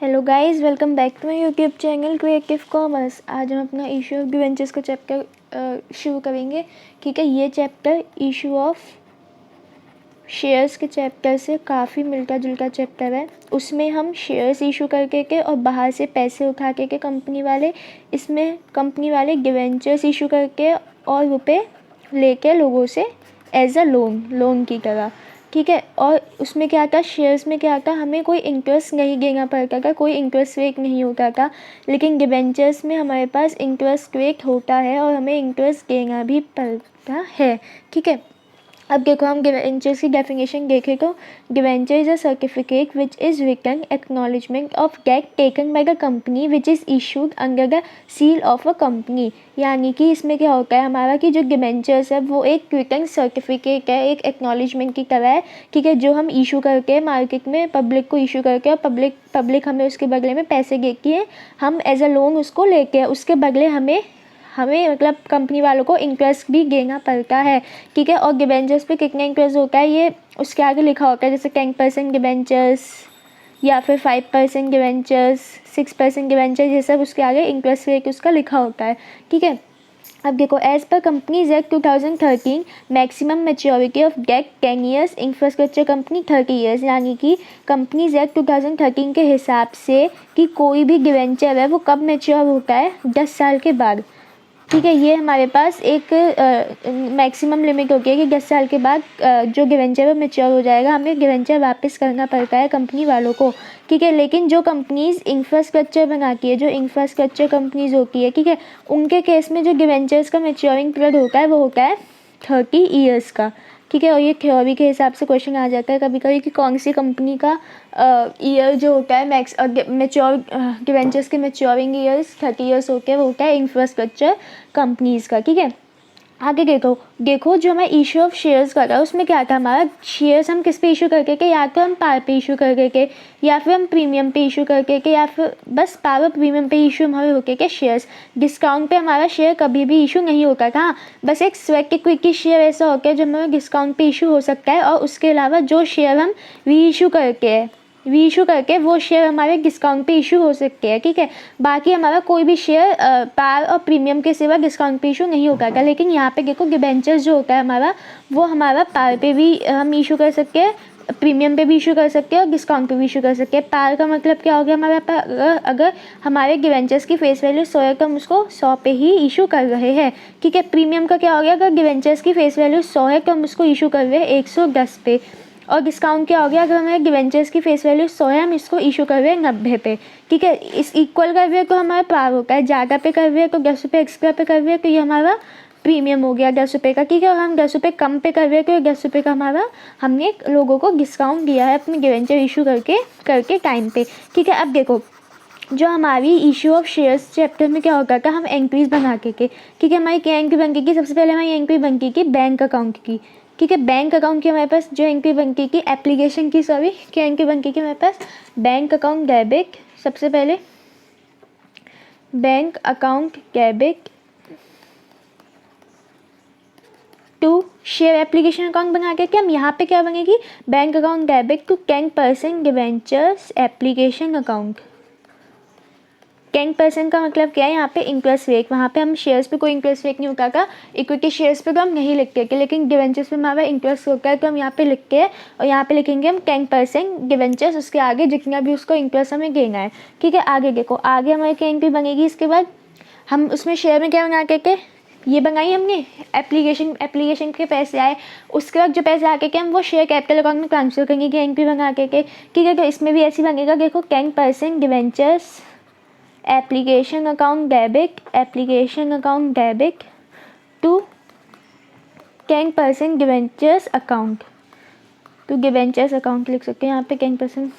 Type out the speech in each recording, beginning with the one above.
Hello guys, welcome back to my YouTube channel Creative Commerce. आज हम अपना issue of debentures का chapter शुरू करेंगे। ठीक है, ये चैप्टर इशू ऑफ शेयर्स के चैप्टर से काफ़ी मिलता जुलता चैप्टर है। उसमें हम शेयर्स इशू करके के और बाहर से पैसे उठा के कंपनी वाले, इसमें कंपनी वाले डिवेंचर्स इशू करके और रुपए लेके लोगों से एज अ लोन की तरह। ठीक है, और उसमें क्या था, शेयर्स में क्या था, हमें कोई इंटरेस्ट नहीं देना पड़ता था, कोई इंटरेस्ट रेट नहीं होता था। लेकिन डिबेंचर्स में हमारे पास इंटरेस्ट रेट होता है और हमें इंटरेस्ट देना भी पड़ता है। ठीक है, अब देखो हम डिवेंचर्स की डेफिनेशन देखें तो debenture is a certificate which is written acknowledgement of debt taken by the company which is issued under the seal of a company. यानी कि इसमें क्या होता है हमारा कि जो डिवेंचर्स है वो एक रिटन सर्टिफिकेट है, एक एक्नॉलेजमेंट की तरह है। ठीक है, जो हम इशू करके मार्केट में पब्लिक को इशू करके और पब्लिक हमें उसके बदले में पैसे देती है, हम एज अ लोन उसको लेके उसके बदले हमें मतलब कंपनी वालों को इंटरेस्ट भी देना पड़ता है। ठीक है, और डिबेंचर्स पे कितना इंटरेस्ट होता है ये उसके आगे लिखा होता है, जैसे 10% डिबेंचर्स या फिर 5% डिबेंचर्स, 6% डिबेंचर्स, ये सब उसके आगे इंटरेस्ट रेट उसका लिखा होता है। ठीक है, अब देखो as per companies act 2013 maximum maturity of debt 10 years, infrastructure company 30 years. यानी कि कंपनीज एक्ट 2013 के हिसाब से कि कोई भी डिवेंचर है वो कब मेच्योर होता है, 10 साल के बाद। ठीक है, ये हमारे पास एक मैक्सिमम लिमिट होती है कि 10 साल के बाद जो डिवेंचर है मैच्योर हो जाएगा, हमें डिवेंचर वापस करना पड़ता है कंपनी वालों को। ठीक है, लेकिन जो कंपनीज इंफ्रास्ट्रक्चर बनाती है, जो इंफ्रास्ट्रक्चर कंपनीज होती है, ठीक है, उनके केस में जो डिवेंचर्स का मैच्योरिंग पीरियड होता है वो होता है 30 ईयर्स का। ठीक है, और ये थ्योरी के हिसाब से क्वेश्चन आ जाता है कभी कभी कि कौन सी कंपनी का ईयर जो होता है मैच्योर डिवेंचर्स के मैच्योरिंग ईयर्स 30 ईयर्स होते हैं, वो होता है इंफ्रास्ट्रक्चर कंपनीज़ का। ठीक है, आगे देखो जो हमारा इशू ऑफ शेयर्स का था उसमें क्या था, हमारा शेयर्स हम किस पे इशू करके के, या तो हम पार पे इशू करके के, या फिर हम प्रीमियम पे इशू करके के, या फिर बस पार और प्रीमियम पे इशू हमारे होके के शेयर्स। डिस्काउंट पे हमारा शेयर कभी भी इशू नहीं होता था। बस एक स्वेट इक्विटी शेयर ऐसा होता है जो हमारा डिस्काउंट पे इशू हो सकता है, और उसके अलावा जो शेयर हम री इशू करके वो शेयर हमारे डिस्काउंट पे इशू हो सकते हैं। ठीक है, बाकी हमारा कोई भी शेयर पार और प्रीमियम के सिवा डिस्काउंट पे इशू नहीं होता था। लेकिन यहाँ पे देखो डिबेंचर्स जो होता है हमारा, वो हमारा पार पे भी हम इशू कर सकते हैं, प्रीमियम पे भी इशू कर सकते हैं और डिस्काउंट पे भी इशू कर सकते हैं। पार का मतलब क्या हो गया हमारे पास, अगर हमारे डिवेंचर्स की फेस वैल्यू 100 है तो हम उसको 100 पे ही इशू कर रहे हैं। ठीक है, प्रीमियम का क्या हो गया, अगर डिवेंचर्स की फेस वैल्यू 100 है तो हम उसको इशू कर रहे हैं 110 पे। और डिस्काउंट क्या हो गया, अगर हमारे डिवेंचर्स की फेस वैल्यू 100 है, हम इसको इशू कर रहे हैं 90 पे। ठीक है, इस इक्वल कर रहे हैं तो हमारा पार होता है, ज़्यादा पे कर रहे हैं तो 10 रुपये एक्स्ट्रा पे कर रहे हैं तो ये हमारा प्रीमियम हो गया 10 रुपये का। ठीक है, और हम 10 रुपये कम पे कर रहे हैं तो 10 रुपये का हमारा हमने लोगों को डिस्काउंट दिया है अपने डिवेंचर इशू करके टाइम पे। ठीक है, अब देखो जो हमारी इशू ऑफ शेयर्स चैप्टर में क्या होता था, हम एंट्रीज बना के ठीक है, हमारी क्या एंट्री बनती की, सबसे पहले हमारी एंट्री बनती की बैंक अकाउंट की। ठीक है, बैंक अकाउंट की हमारे पास जो एंट्री बनती की एप्लीकेशन की, सॉरी क्या एंट्री बनती की हमारे पास, बैंक अकाउंट डेबिट। सबसे पहले bank account debit to share application account बना के हम यहाँ पे क्या बनेगी, bank account debit to 10% debentures application account. 10% का मतलब क्या है, यहाँ पे इंटरेस्ट रेट, वहाँ पे हम शेयर्स पे कोई इंटरेस्ट रेट नहीं होता था, इक्विटी शेयर्स पे तो हम नहीं लिखते थे, लेकिन डिवेंचर्स पे हमारा इंटरेस्ट होता है तो हम यहाँ पे लिखते हैं, और यहाँ पे लिखेंगे हम 10% डिवेंचर्स, उसके आगे जितना भी उसको इंटरेस्ट हमें देना है। ठीक है, आगे देखो आगे हमारी क्या एंट्री बनेगी, इसके बाद हम उसमें शेयर में क्या बना के ये बनाई हमने एप्लीकेशन के पैसे आए, उसके बाद जो पैसे आके के हम वो शेयर कैपिटल अकाउंट में ट्रांसफर करेंगे कि एंट्री बना के ठीक है, तो इसमें भी ऐसी बनेगा, देखो 10% debentures application account debit to 10% debentures account, to debentures account लिख सकते हैं यहाँ पे 10%।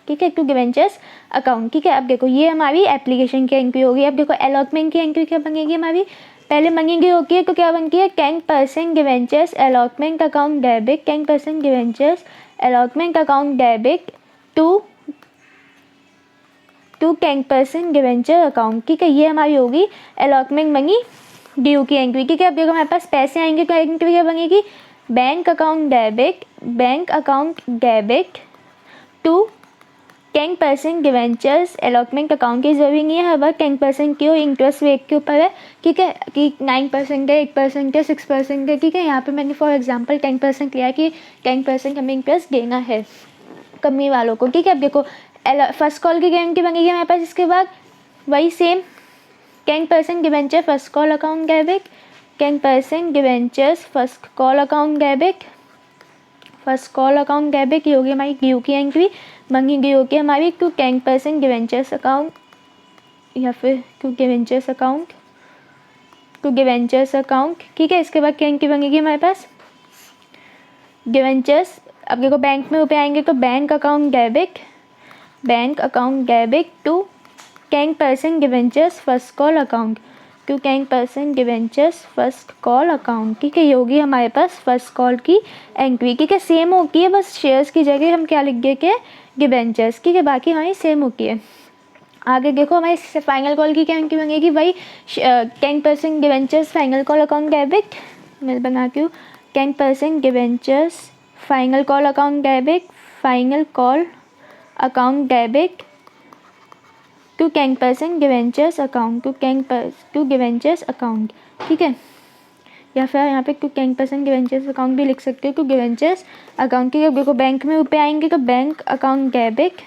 ठीक है, टू डिवेंचर्स अकाउंट। ठीक है, अब देखो ये हमारी एप्लीकेशन की एंट्री होगी। अब देखो अलॉटमेंट की एंट्री क्या बनेगी हमारी, पहले बनेगी होती है तो क्या बनती है, 10% debentures allotment account debit, 10% debentures allotment account debit to 10% debenture account. ठीक है, ये हमारी होगी अलॉटमेंट मनी ड्यू की एंट्री। ठीक है, अब देखो हमारे पास पैसे आएंगे तो एंट्री क्या बनेगी, bank account debit to 10% debentures allotment account की जरूरी नहीं है, हर बार 10% की हो, इंटरेस्ट रेट के ऊपर है, ठीक है, कि 9% है, 8% है, 6% है, ठीक है। यहाँ पे मैंने फॉर एग्जांपल 10% लिया कि 10% हमें इंटरेस्ट देना है कंपनी वालों को, ठीक है। अब देखो फर्स्ट कॉल की गारंटी बनेगी हमारे पास, इसके बाद वही same 10% debenture first call account debit, 10% debentures first call account debit, first call account debit, ये होगी हमारी ड्यू की एंट्री, मंगी ड्यू होगी हमारी टू 10% डिवेंचर्स अकाउंट या फिर to debentures account, to debentures account, ठीक है। इसके बाद क्या एंट्री बनेगी हमारे पास डिवेंचर्स। अब देखो बैंक में रुपए आएंगे तो bank account debit, bank account debit to 10% debentures first call account, to 10% debentures first call account, ठीक है। ये होगी हमारे पास फर्स्ट कॉल की एंट्री, ठीक है। सेम होती है, बस शेयर्स की जगह हम क्या लिख गए कि डिवेंचर्स, ठीक है, बाकी हमारी सेम होती है। आगे देखो हमारी फाइनल कॉल की क्या एंट्री बनेगी भाई, 10% debentures final call account debit, मैं बनाती हूँ 10% debentures final call account debit, final call account debit to 10% debentures account, to debentures account, ठीक है। या फिर यहाँ पे टू 10% डिवेंचर्स अकाउंट भी लिख सकते हो, टू डिवेंचर्स अकाउंट, ठीक है। देखो बैंक में रुपए आएंगे तो bank account debit,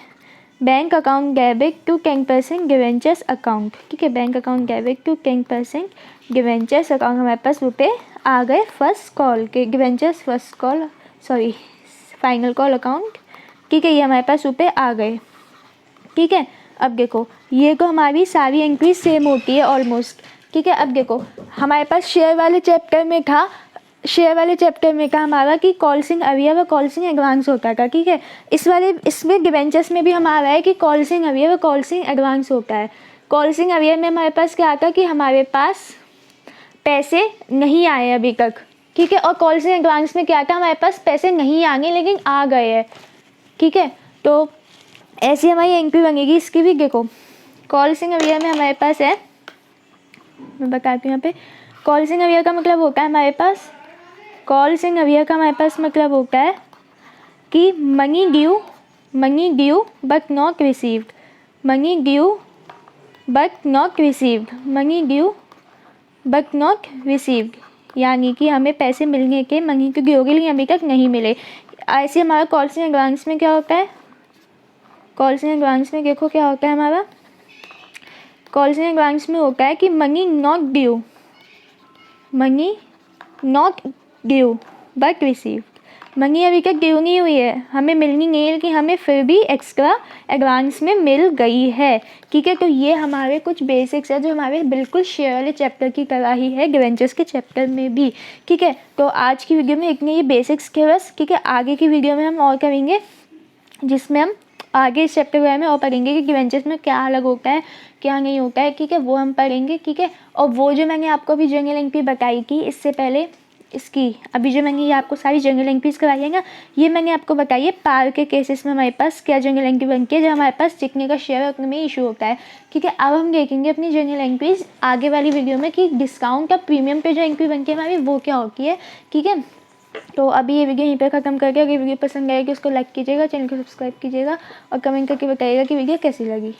bank account debit to 10% debentures account, ठीक है। Bank account debit to 10% debentures account, हमारे पास रुपए आ गए फर्स्ट कॉल के debentures first call sorry final call account, ठीक है। ये हमारे पास रुपए आ गए, ठीक है। अब देखो ये तो हमारी सारी एंट्री सेम होती है ऑलमोस्ट, ठीक है। अब देखो हमारे पास शेयर वाले चैप्टर में था, शेयर वाले चैप्टर में था हमारा कि कॉल्सिंग अवियर व कॉल्सिंग एडवांस होता था, ठीक है। इसमें डिवेंचर्स में भी हमारा है कि कॉल्सिंग अवियर व कॉल्सिंग एडवांस होता है। कॉल्सिंग अवियर में हमारे पास क्या आता कि हमारे पास पैसे नहीं आए अभी तक, ठीक है। और कॉल्सिंग एडवांस में क्या था, हमारे पास पैसे नहीं आएंगे लेकिन आ गए हैं, ठीक है। तो ऐसी हमारी एंट्री बनेगी इसकी भी। देखो कॉल्सिंग अवियर में हमारे पास है, मैं बताती हूँ यहाँ पे, कॉल्सिंग अवियर का मतलब होता है हमारे पास, कॉल्सिंग अवियर का हमारे पास मतलब होता है कि money due but not received, money due but not received, money due but not received, यानी कि हमें पैसे मिलने के मनी की ड्यू के लिए अभी तक नहीं मिले। ऐसे हमारा कॉल्सिंग एडवांस में क्या होता है, कॉल्सिंग एडवांस में देखो क्या होता है हमारा, कॉल्सिंग एडवांस में होता है कि money not due but received, money अभी तक ड्यू नहीं हुई है, हमें मिलनी नहीं है लेकिन हमें फिर भी एक्स्ट्रा एडवांस में मिल गई है, ठीक है। तो ये हमारे कुछ बेसिक्स है जो हमारे बिल्कुल शेयर वाले चैप्टर की तरह ही है डिवेंचर्स के चैप्टर में भी, ठीक है। तो आज की वीडियो में इतने ही बेसिक्स के बस, ठीक है। आगे की वीडियो में हम और करेंगे जिसमें हम आगे इस चैप्टर के बारे में और पढ़ेंगे कि डिवेंचर्स में क्या अलग होता है क्या नहीं होता है, ठीक है, वो हम पढ़ेंगे, ठीक है। और वो जो मैंने आपको अभी जर्नल एंट्री बताई थी इससे पहले, इसकी अभी जो मैंने ये आपको सारी जर्नल एंट्रीज कराई है ना, ये मैंने आपको बताई है पार के केसेस में हमारे पास क्या जर्नल एंट्री बनती है जब हमारे पास जितने का शेयर उतने में इशू होता है, ठीक है। अब हम देखेंगे अपनी जर्नल एंट्रीज आगे वाली वीडियो में कि डिस्काउंट और प्रीमियम पे जो एंट्री बनती है हमारी वो क्या होती है, ठीक है। तो अभी ये वीडियो यहीं पर ख़त्म करके, अगर वीडियो पसंद आएगी उसको लाइक कीजिएगा, चैनल को सब्सक्राइब कीजिएगा और कमेंट करके बताइएगा कि वीडियो कैसी लगी।